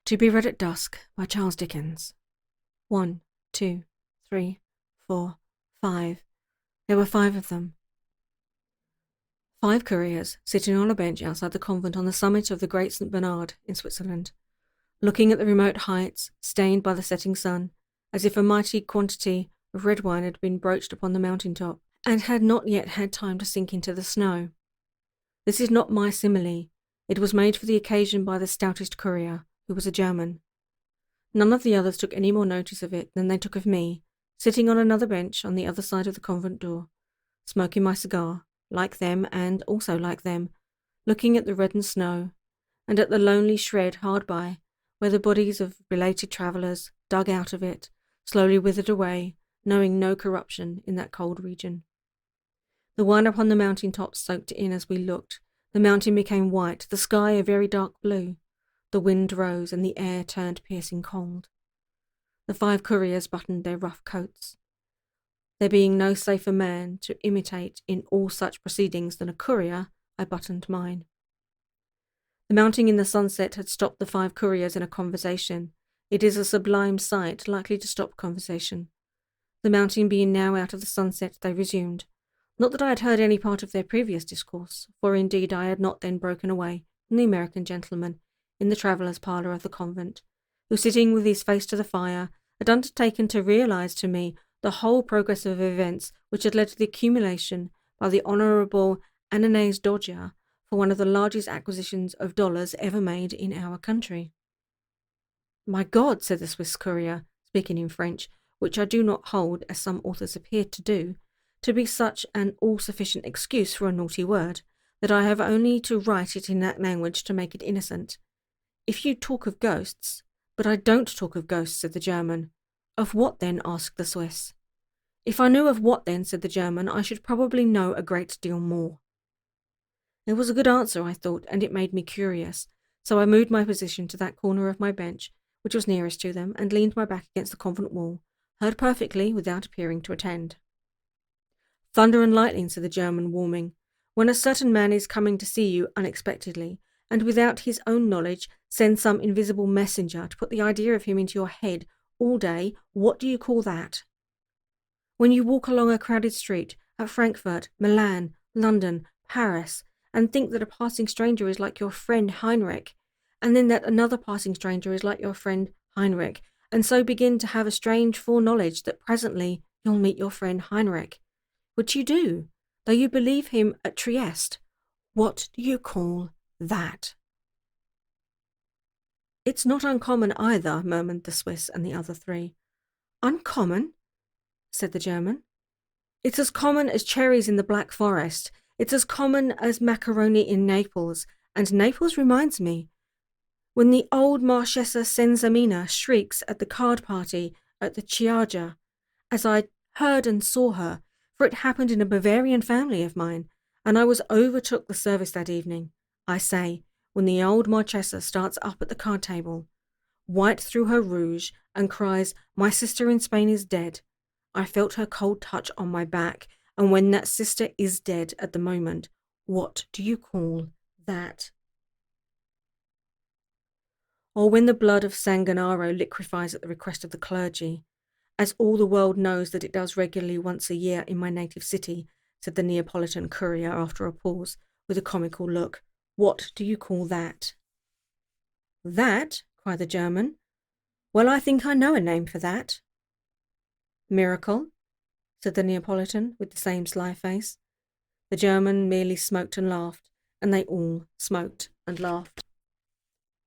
To be read at dusk by Charles Dickens. 1, 2, 3, 4, 5. There were 5 of them. 5 couriers sitting on a bench outside the convent on the summit of the Great St. Bernard in Switzerland, looking at the remote heights stained by the setting sun, as if a mighty quantity of red wine had been broached upon the mountain top, and had not yet had time to sink into the snow. This is not my simile. It was made for the occasion by the stoutest courier, who was a German. None of the others took any more notice of it than they took of me, sitting on another bench on the other side of the convent door, smoking my cigar, like them and also like them, looking at the reddened snow, and at the lonely shred hard by, where the bodies of belated travellers, dug out of it, slowly withered away, knowing no corruption in that cold region. The wine upon the mountain tops soaked in as we looked. The mountain became white, the sky a very dark blue. The wind rose and the air turned piercing cold. The 5 couriers buttoned their rough coats. There being no safer man to imitate in all such proceedings than a courier, I buttoned mine. The mounting in the sunset had stopped the 5 couriers in a conversation. It is a sublime sight, likely to stop conversation. The mounting being now out of the sunset, they resumed. Not that I had heard any part of their previous discourse, for indeed I had not then broken away from the American gentleman in the travellers' parlour of the convent, who, sitting with his face to the fire, had undertaken to realise to me the whole progress of events which had led to the accumulation by the Honourable Ananias Dodger for one of the largest acquisitions of dollars ever made in our country. "My God," said the Swiss courier, speaking in French, which I do not hold, as some authors appear to do, to be such an all-sufficient excuse for a naughty word, that I have only to write it in that language to make it innocent. "If you talk of ghosts—" "But I don't talk of ghosts," said the German. "Of what then?" asked the Swiss. "If I knew of what then," said the German, "I should probably know a great deal more." It was a good answer, I thought, and it made me curious, so I moved my position to that corner of my bench, which was nearest to them, and leaned my back against the convent wall, heard perfectly without appearing to attend. "Thunder and lightning," said the German, warming. "When a certain man is coming to see you unexpectedly, and without his own knowledge send some invisible messenger to put the idea of him into your head all day, what do you call that? When you walk along a crowded street at Frankfurt, Milan, London, Paris, and think that a passing stranger is like your friend Heinrich, and then that another passing stranger is like your friend Heinrich, and so begin to have a strange foreknowledge that presently you'll meet your friend Heinrich, which you do, though you believe him at Trieste. What do you call that?" "It's not uncommon either," murmured the Swiss and the other 3. "Uncommon?" said the German. "It's as common as cherries in the Black Forest. It's as common as macaroni in Naples. And Naples reminds me. When the old Marchesa Senzamina shrieks at the card party at the Chiaja, as I heard and saw her, for it happened in a Bavarian family of mine, and I was overtook the service that evening. I say, when the old Marchesa starts up at the card table, white through her rouge, and cries, 'My sister in Spain is dead,' I felt her cold touch on my back, and when that sister is dead at the moment, what do you call that? Or when the blood of San Gennaro liquefies at the request of the clergy, as all the world knows that it does regularly once a year in my native city," said the Neapolitan courier after a pause, with a comical look. "What do you call that?" "That?" cried the German. "Well, I think I know a name for that." "Miracle?" said the Neapolitan, with the same sly face. The German merely smoked and laughed, and they all smoked and laughed.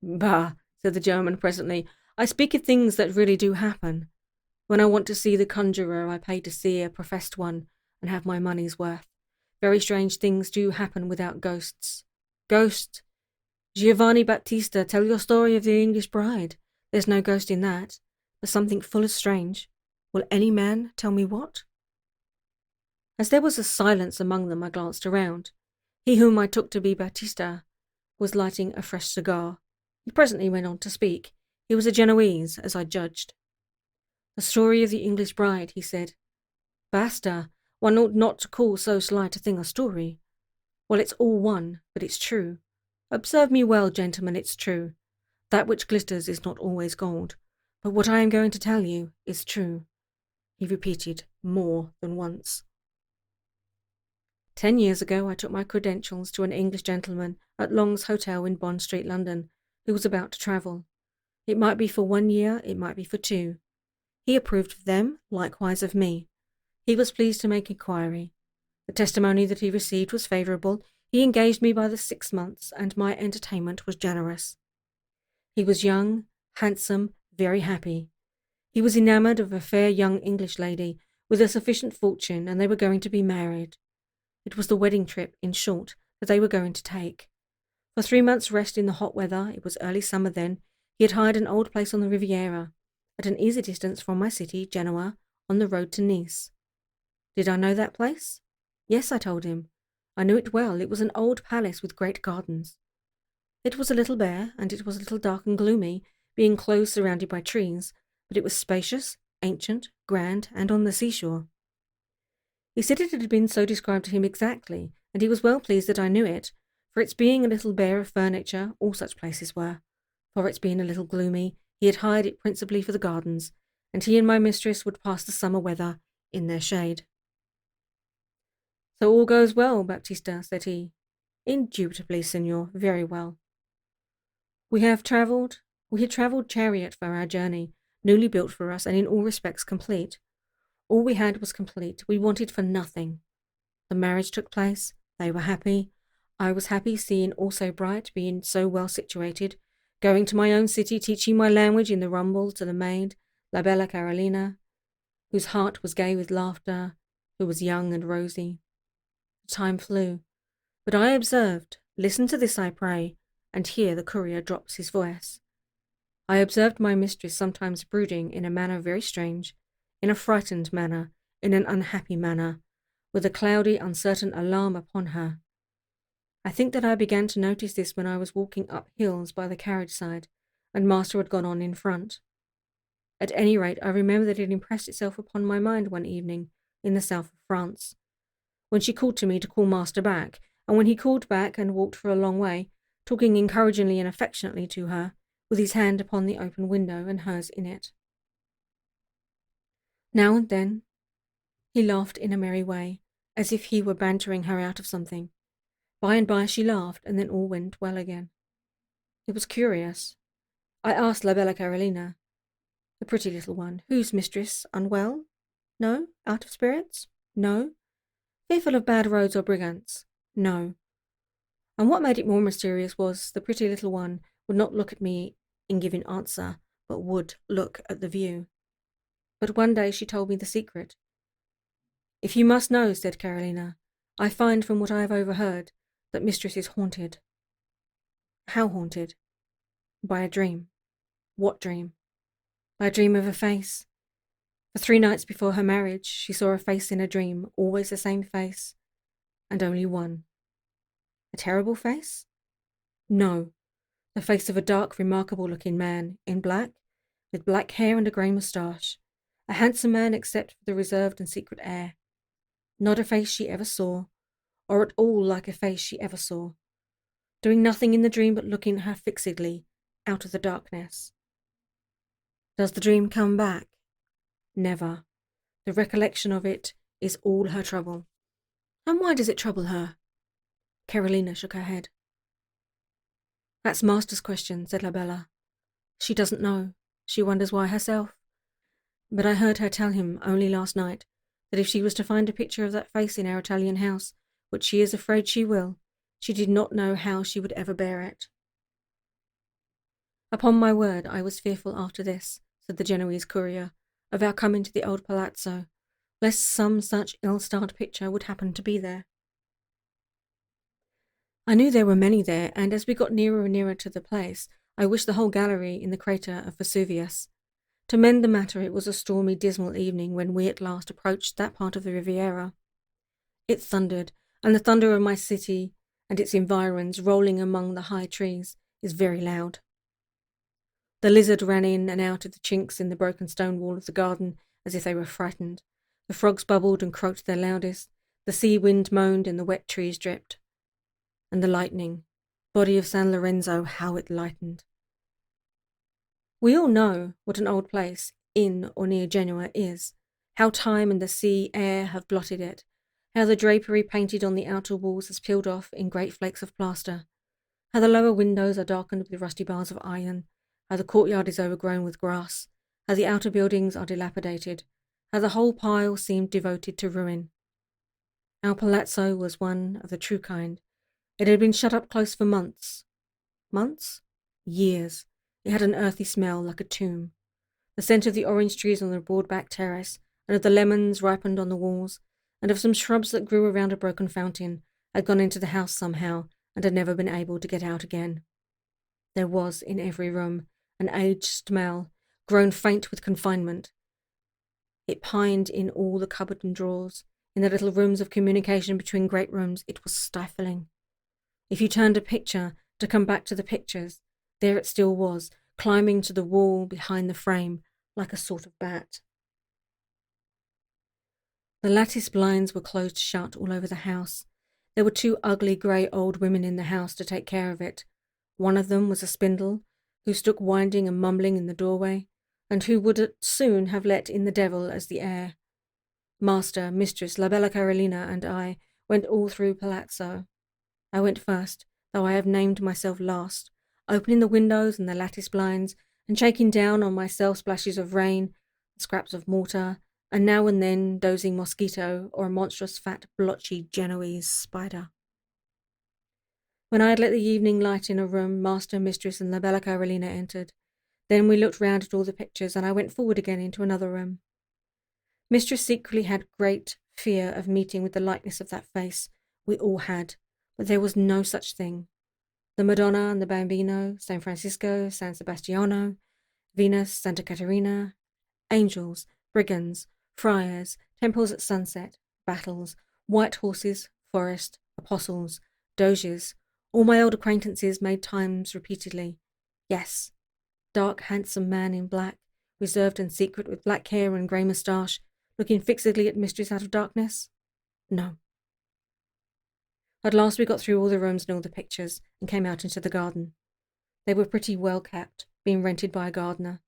"Bah," said the German presently, "I speak of things that really do happen. When I want to see the conjurer, I pay to see a professed one, and have my money's worth. Very strange things do happen without ghosts. Ghost! Giovanni Battista, tell your story of the English bride. There's no ghost in that, but something full as strange. Will any man tell me what?" As there was a silence among them, I glanced around. He whom I took to be Battista was lighting a fresh cigar. He presently went on to speak. He was a Genoese, as I judged. "The story of the English bride," he said. "Basta, one ought not to call so slight a thing a story. Well, it's all one, but it's true. Observe me well, gentlemen, it's true. That which glitters is not always gold, but what I am going to tell you is true, he repeated more than once. 10 years ago, I took my credentials to an English gentleman at Long's Hotel in Bond Street, London, who was about to travel. It might be for 1 year, it might be for 2. He approved of them, likewise of me. He was pleased to make inquiry. The testimony that he received was favourable. He engaged me by the 6 months, and my entertainment was generous. He was young, handsome, very happy. He was enamoured of a fair young English lady with a sufficient fortune, and they were going to be married. It was the wedding trip, in short, that they were going to take. For 3 months' rest in the hot weather, it was early summer then, he had hired an old place on the Riviera, at an easy distance from my city, Genoa, on the road to Nice. Did I know that place? Yes, I told him. I knew it well. It was an old palace with great gardens. It was a little bare, and it was a little dark and gloomy, being close surrounded by trees, but it was spacious, ancient, grand, and on the seashore. He said it had been so described to him exactly, and he was well pleased that I knew it, for its being a little bare of furniture, all such places were. For its being a little gloomy, he had hired it principally for the gardens, and he and my mistress would pass the summer weather in their shade. So all goes well, Baptista, said he. Indubitably, signor, very well. We had travelled chariot for our journey, newly built for us, and in all respects complete. All we had was complete. We wanted for nothing. The marriage took place. They were happy. I was happy, seeing all so bright, being so well situated, going to my own city, teaching my language in the rumble to the maid, La Bella Carolina, whose heart was gay with laughter, who was young and rosy. The time flew. But I observed, listen to this, I pray, and here the courier drops his voice. I observed my mistress sometimes brooding in a manner very strange, in a frightened manner, in an unhappy manner, with a cloudy, uncertain alarm upon her. I think that I began to notice this when I was walking up hills by the carriage side, and master had gone on in front. At any rate, I remember that it impressed itself upon my mind one evening in the south of France, when she called to me to call master back, and when he called back and walked for a long way, talking encouragingly and affectionately to her, with his hand upon the open window and hers in it. Now and then he laughed in a merry way, as if he were bantering her out of something. By and by she laughed, and then all went well again. It was curious. I asked La Bella Carolina, the pretty little one, whose mistress, unwell? No? Out of spirits? No? Fearful of bad roads or brigands? No. And what made it more mysterious was the pretty little one would not look at me in giving answer, but would look at the view. But one day she told me the secret. If you must know, said Carolina, I find from what I have overheard that mistress is haunted. How haunted? By a dream. What dream? By a dream of a face. For 3 nights before her marriage, she saw a face in a dream, always the same face, and only one. A terrible face? No, the face of a dark, remarkable-looking man, in black, with black hair and a grey moustache. A handsome man except for the reserved and secret air. Not a face she ever saw, or at all like a face she ever saw. Doing nothing in the dream but looking at her fixedly, out of the darkness. Does the dream come back? Never. The recollection of it is all her trouble. And why does it trouble her? Carolina shook her head. That's master's question, said La Bella. She doesn't know. She wonders why herself. But I heard her tell him only last night that if she was to find a picture of that face in our Italian house, which she is afraid she will, she did not know how she would ever bear it. Upon my word, I was fearful after this, said the Genoese courier, of our coming to the old palazzo, lest some such ill-starred picture would happen to be there. I knew there were many there, and as we got nearer and nearer to the place, I wished the whole gallery in the crater of Vesuvius. To mend the matter, it was a stormy, dismal evening when we at last approached that part of the Riviera. It thundered, and the thunder of my city and its environs, rolling among the high trees, is very loud. The lizard ran in and out of the chinks in the broken stone wall of the garden as if they were frightened. The frogs bubbled and croaked their loudest. The sea wind moaned and the wet trees dripped. And the lightning, body of San Lorenzo, how it lightened. We all know what an old place, in or near Genoa, is, how time and the sea air have blotted it, how the drapery painted on the outer walls has peeled off in great flakes of plaster, how the lower windows are darkened with rusty bars of iron, how the courtyard is overgrown with grass, how the outer buildings are dilapidated, how the whole pile seemed devoted to ruin. Our palazzo was one of the true kind. It had been shut up close for months. Months? Years. It had an earthy smell like a tomb. The scent of the orange trees on the broad-backed terrace, and of the lemons ripened on the walls, and of some shrubs that grew around a broken fountain, had gone into the house somehow, and had never been able to get out again. There was, in every room, an aged smell, grown faint with confinement. It pined in all the cupboards and drawers. In the little rooms of communication between great rooms, it was stifling. If you turned a picture to come back to the pictures, there it still was, climbing to the wall behind the frame, like a sort of bat. The lattice blinds were closed shut all over the house. There were 2 ugly grey old women in the house to take care of it. One of them was a spindle, who stood winding and mumbling in the doorway, and who would soon have let in the devil as the air. Master, mistress, la bella Carolina, and I went all through Palazzo. I went first, though I have named myself last, opening the windows and the lattice blinds, and shaking down on myself splashes of rain, scraps of mortar, and now and then dozing mosquito or a monstrous fat blotchy Genoese spider. When I had let the evening light in a room, master, mistress, and la bella Carolina entered. Then we looked round at all the pictures, and I went forward again into another room. Mistress secretly had great fear of meeting with the likeness of that face. We all had, but there was no such thing. The Madonna and the Bambino, San Francisco, San Sebastiano, Venus, Santa Caterina, angels, brigands, friars, temples at sunset, battles, white horses, forest, apostles, doges, all my old acquaintances made times repeatedly. Yes, dark, handsome man in black, reserved and secret with black hair and grey moustache, looking fixedly at mistress out of darkness? No. At last we got through all the rooms and all the pictures, and came out into the garden. They were pretty well kept, being rented by a gardener,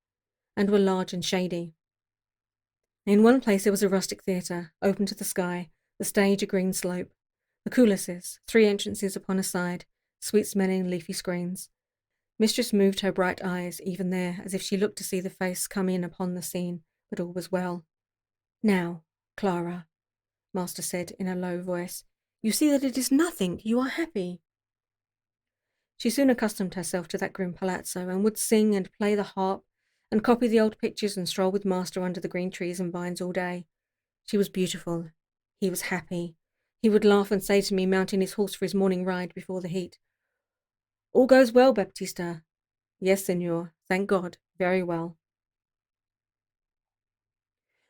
and were large and shady. In one place there was a rustic theatre, open to the sky, the stage a green slope, the coulisses, 3 entrances upon a side, sweet-smelling leafy screens. Mistress moved her bright eyes even there, as if she looked to see the face come in upon the scene, but all was well. Now, Clara, master said in a low voice, you see that it is nothing. You are happy. She soon accustomed herself to that grim palazzo, and would sing and play the harp, and copy the old pictures and stroll with master under the green trees and vines all day. She was beautiful. He was happy. He would laugh and say to me, mounting his horse for his morning ride before the heat, All goes well, Baptista. Yes, senor, thank God, very well.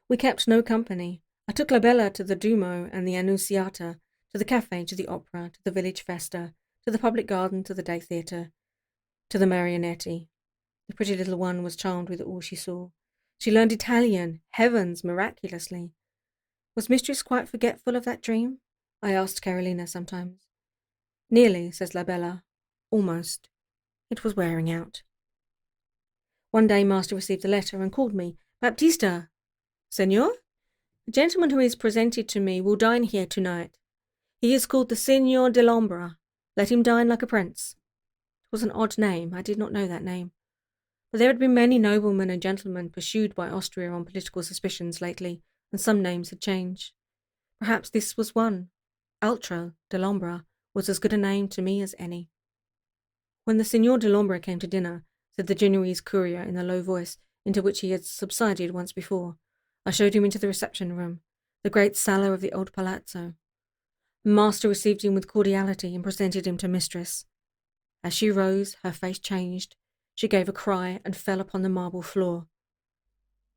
We kept no company. I took La Bella to the Duomo and the Annunziata, to the cafe, to the opera, to the village festa, to the public garden, to the day theatre, to the Marionetti. The pretty little one was charmed with all she saw. She learned Italian, heavens, miraculously. Was mistress quite forgetful of that dream? I asked Carolina sometimes. Nearly, says La Bella. Almost. It was wearing out. One day master received a letter and called me. Baptista! Senor? The gentleman who is presented to me will dine here tonight. He is called the Signor dell'Ombra. Let him dine like a prince. It was an odd name. I did not know that name. But there had been many noblemen and gentlemen pursued by Austria on political suspicions lately, and some names had changed. Perhaps this was one. Altro dell'Ombra was as good a name to me as any. When the Signor dell'Ombra came to dinner, said the Genoese courier in a low voice, into which he had subsided once before, I showed him into the reception room, the great sala of the old palazzo. Master received him with cordiality and presented him to mistress. As she rose, her face changed. She gave a cry and fell upon the marble floor.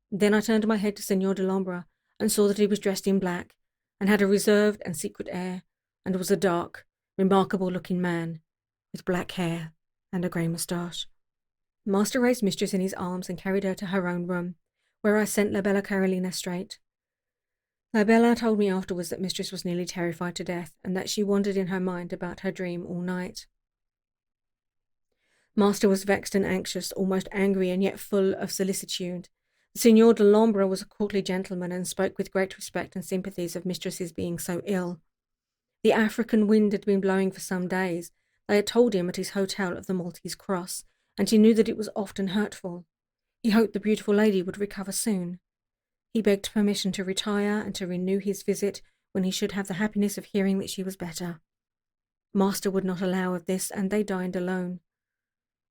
Then I turned my head to Signor dell'Ombra and saw that he was dressed in black, and had a reserved and secret air, and was a dark, remarkable-looking man, with black hair and a grey moustache. Master raised mistress in his arms and carried her to her own room, where I sent La Bella Carolina straight. La Bella told me afterwards that mistress was nearly terrified to death, and that she wandered in her mind about her dream all night. Master was vexed and anxious, almost angry and yet full of solicitude. The Signor de Lombra was a courtly gentleman and spoke with great respect and sympathies of mistress's being so ill. The African wind had been blowing for some days. They had told him at his hotel of the Maltese Cross, and he knew that it was often hurtful. He hoped the beautiful lady would recover soon. He begged permission to retire and to renew his visit when he should have the happiness of hearing that she was better. Master would not allow of this, and they dined alone.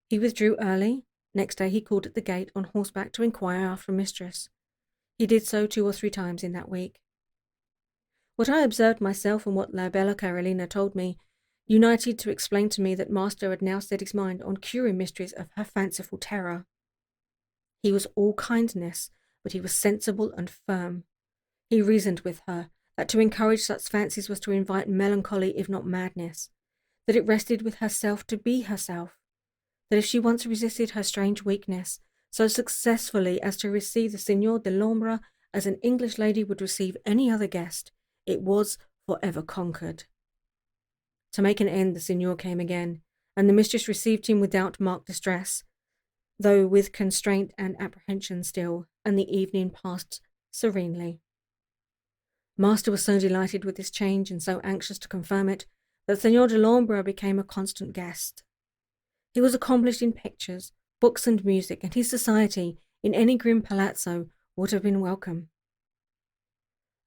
He withdrew early. Next day he called at the gate on horseback to inquire after mistress. He did so 2 or 3 times in that week. What I observed myself and what La Bella Carolina told me united to explain to me that master had now set his mind on curing mistress of her fanciful terror. He was all kindness, but he was sensible and firm. He reasoned with her that to encourage such fancies was to invite melancholy if not madness, that it rested with herself to be herself, that if she once resisted her strange weakness so successfully as to receive the Signor de Lombra as an English lady would receive any other guest, it was forever conquered. To make an end, the Signor came again, and the mistress received him without marked distress, though with constraint and apprehension still, and the evening passed serenely. Master was so delighted with this change and so anxious to confirm it that Signor de Lombra became a constant guest. He was accomplished in pictures, books and music, and his society in any grim palazzo would have been welcome.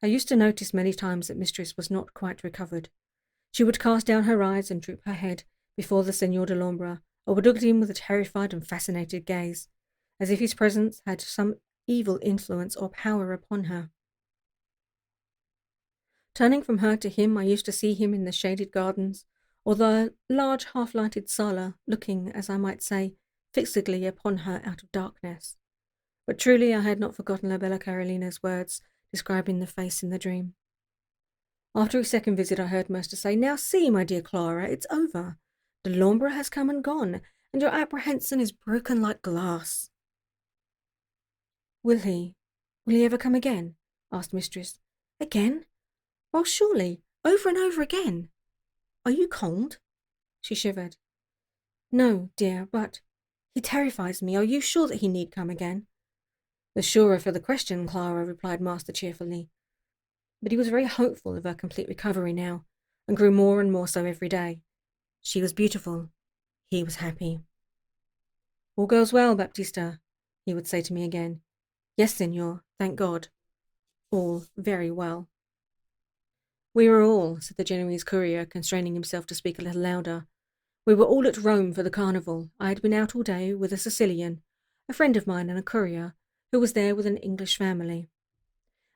I used to notice many times that mistress was not quite recovered. She would cast down her eyes and droop her head before the Signor de Lombra, or would look at him with a terrified and fascinated gaze, as if his presence had some evil influence or power upon her. Turning from her to him, I used to see him in the shaded gardens, or the large half-lighted sala, looking, as I might say, fixedly upon her out of darkness. But truly I had not forgotten La Bella Carolina's words describing the face in the dream. After his second visit I heard master say, "Now see, my dear Clara, it's over. De Lombra has come and gone, and your apprehension is broken like glass." Will he ever come again?" asked mistress. "Again? Well, surely, over and over again. Are you cold?" She shivered. "No, dear, but he terrifies me. Are you sure that he need come again?" "The surer for the question, Clara," replied master cheerfully. But he was very hopeful of her complete recovery now, and grew more and more so every day. She was beautiful. He was happy. "All goes well, Baptista," he would say to me again. "Yes, Signor, thank God. All very well." "We were all," said the Genoese courier, constraining himself to speak a little louder. "We were all at Rome for the carnival. I had been out all day with a Sicilian, a friend of mine and a courier, who was there with an English family.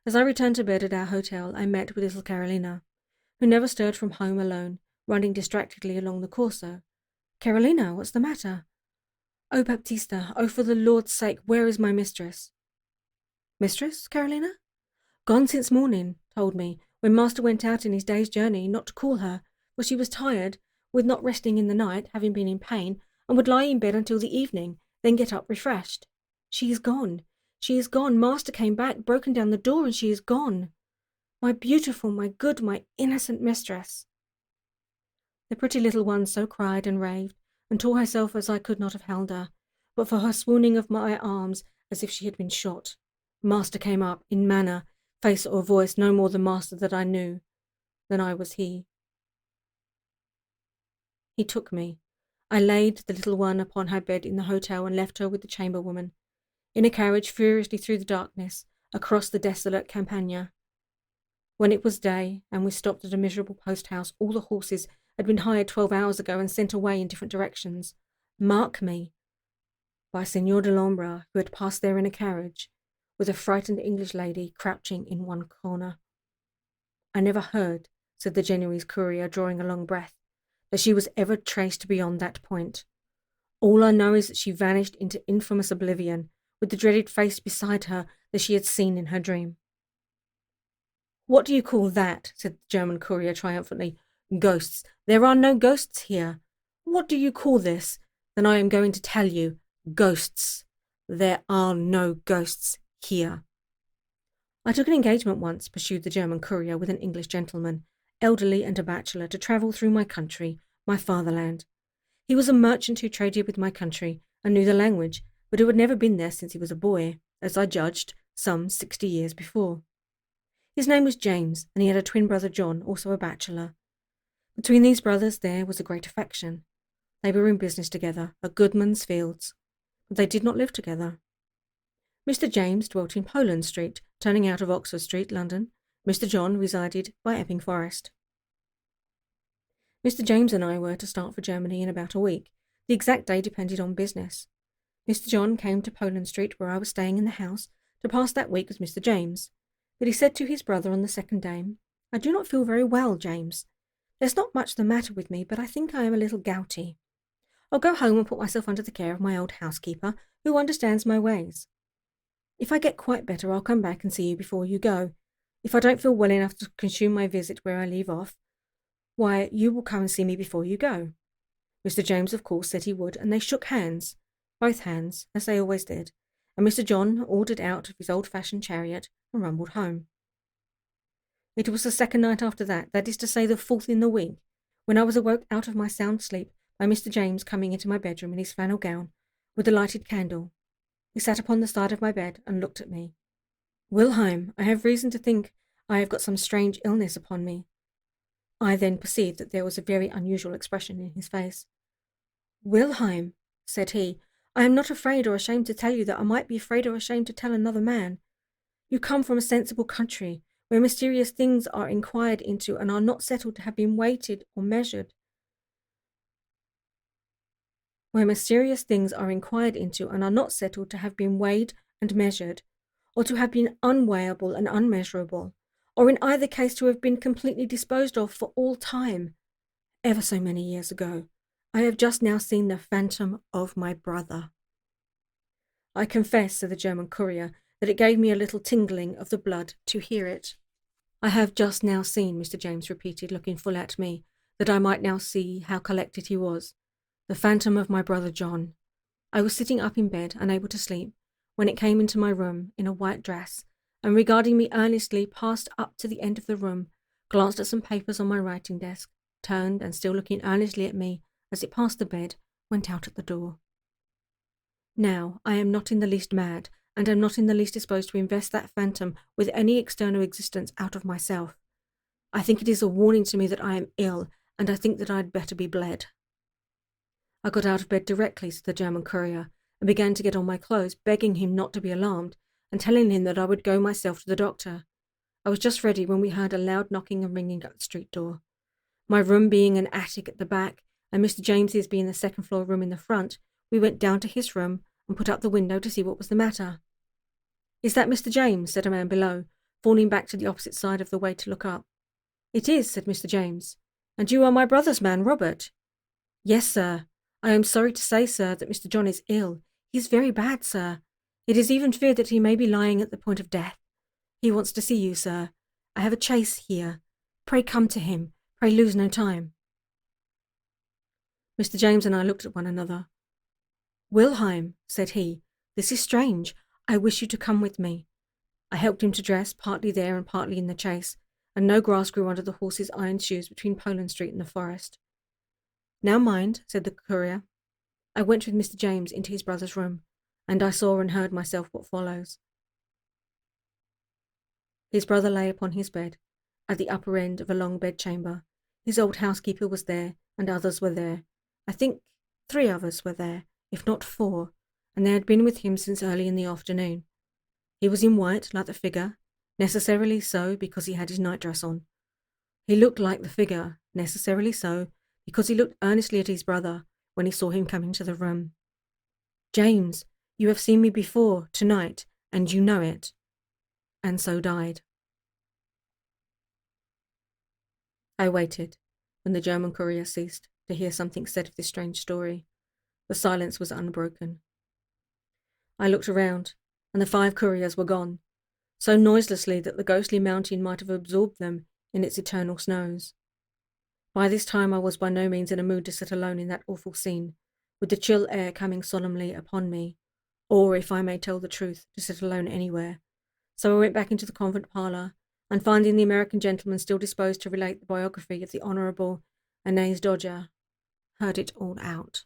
As I returned to bed at our hotel, I met with little Carolina, who never stirred from home alone, running distractedly along the Corso. "Carolina, what's the matter?" "Oh, Baptista, oh, for the Lord's sake, where is my mistress?" "Mistress, Carolina?" "Gone since morning, told me, when master went out in his day's journey, not to call her, for she was tired, with not resting in the night, having been in pain, and would lie in bed until the evening, then get up refreshed. She is gone. She is gone. Master came back, broken down the door, and she is gone. My beautiful, my good, my innocent mistress." The pretty little one so cried and raved, and tore herself as I could not have held her, but for her swooning of my arms as if she had been shot. Master came up, in manner, face or voice no more the master that I knew, than I was he. He took me. I laid the little one upon her bed in the hotel and left her with the chamberwoman, in a carriage furiously through the darkness, across the desolate Campagna. When it was day, and we stopped at a miserable post-house, all the horses had been hired 12 hours ago and sent away in different directions. Mark me, by Signor de Lombra, who had passed there in a carriage, with a frightened English lady crouching in one corner. "I never heard," said the Genoese courier, drawing a long breath, "that she was ever traced beyond that point. All I know is that she vanished into infamous oblivion, with the dreaded face beside her that she had seen in her dream." "What do you call that?" said the German courier triumphantly. "Ghosts. There are no ghosts here. What do you call this? Then I am going to tell you. Ghosts. There are no ghosts here." "I took an engagement once," pursued the German courier, "with an English gentleman, elderly and a bachelor, to travel through my country, my fatherland. He was a merchant who traded with my country and knew the language, but who had never been there since he was a boy, as I judged, some 60 years before. His name was James, and he had a twin brother John, also a bachelor. Between these brothers there was a great affection. They were in business together, at Goodman's Fields, but they did not live together. Mr. James dwelt in Poland Street, turning out of Oxford Street, London. Mr. John resided by Epping Forest. Mr. James and I were to start for Germany in about a week. The exact day depended on business. Mr. John came to Poland Street, where I was staying in the house, to pass that week with Mr. James. But he said to his brother on the second day, "I do not feel very well, James. There's not much the matter with me, but I think I am a little gouty. I'll go home and put myself under the care of my old housekeeper, who understands my ways. If I get quite better, I'll come back and see you before you go. If I don't feel well enough to consume my visit where I leave off, why, you will come and see me before you go." Mr. James, of course, said he would, and they shook hands, both hands, as they always did, and Mr. John ordered out of his old-fashioned chariot and rumbled home. It was the second night after that is to say the fourth in the week, when I was awoke out of my sound sleep by Mr. James coming into my bedroom in his flannel gown, with a lighted candle. He sat upon the side of my bed and looked at me. "Wilhelm, I have reason to think I have got some strange illness upon me." I then perceived that there was a very unusual expression in his face. "Wilhelm," said he, "I am not afraid or ashamed to tell you that I might be afraid or ashamed to tell another man. You come from a sensible country, where mysterious things are inquired into and are not settled to have been weighed or measured. Where mysterious things are inquired into and are not settled to have been weighed and measured, or to have been unweighable and unmeasurable, or in either case to have been completely disposed of for all time, ever so many years ago. I have just now seen the phantom of my brother." I confess, said the German courier, that it gave me a little tingling of the blood to hear it. "I have just now seen," Mr. James repeated, looking full at me, that I might now see how collected he was. "The phantom of my brother John." I was sitting up in bed, unable to sleep, when it came into my room in a white dress, and regarding me earnestly, passed up to the end of the room, glanced at some papers on my writing desk, turned, and still looking earnestly at me as it passed the bed, went out at the door. Now, I am not in the least mad, and am not in the least disposed to invest that phantom with any external existence out of myself. I think it is a warning to me that I am ill, and I think that I had better be bled. I got out of bed directly, said the German courier, and began to get on my clothes, begging him not to be alarmed, and telling him that I would go myself to the doctor. I was just ready when we heard a loud knocking and ringing at the street door. My room being an attic at the back, and Mr. James's being the second-floor room in the front, we went down to his room and put up the window to see what was the matter. "Is that Mr. James?" said a man below, falling back to the opposite side of the way to look up. "It is," said Mr. James. "And you are my brother's man, Robert?" "Yes, sir. I am sorry to say, sir, that Mr. John is ill. He is very bad, sir. It is even feared that he may be lying at the point of death. He wants to see you, sir. I have a chaise here. Pray come to him. Pray lose no time." Mr. James and I looked at one another. "Wilhelm," said he, "this is strange. I wish you to come with me." I helped him to dress, partly there and partly in the chaise, and no grass grew under the horse's iron shoes between Poland Street and the forest. "Now mind," said the courier. I went with Mr. James into his brother's room, and I saw and heard myself what follows. His brother lay upon his bed, at the upper end of a long bedchamber. His old housekeeper was there, and others were there. I think 3 others were there, if not 4, and they had been with him since early in the afternoon. He was in white, like the figure, necessarily so because he had his nightdress on. He looked like the figure, necessarily so because he looked earnestly at his brother when he saw him come into the room. "James, you have seen me before, tonight, and you know it." And so died. I waited, when the German courier ceased, to hear something said of this strange story. The silence was unbroken. I looked around, and the 5 couriers were gone, so noiselessly that the ghostly mountain might have absorbed them in its eternal snows. By this time I was by no means in a mood to sit alone in that awful scene, with the chill air coming solemnly upon me, or, if I may tell the truth, to sit alone anywhere. So I went back into the convent parlour, and finding the American gentleman still disposed to relate the biography of the Honourable Anais Dodger, heard it all out.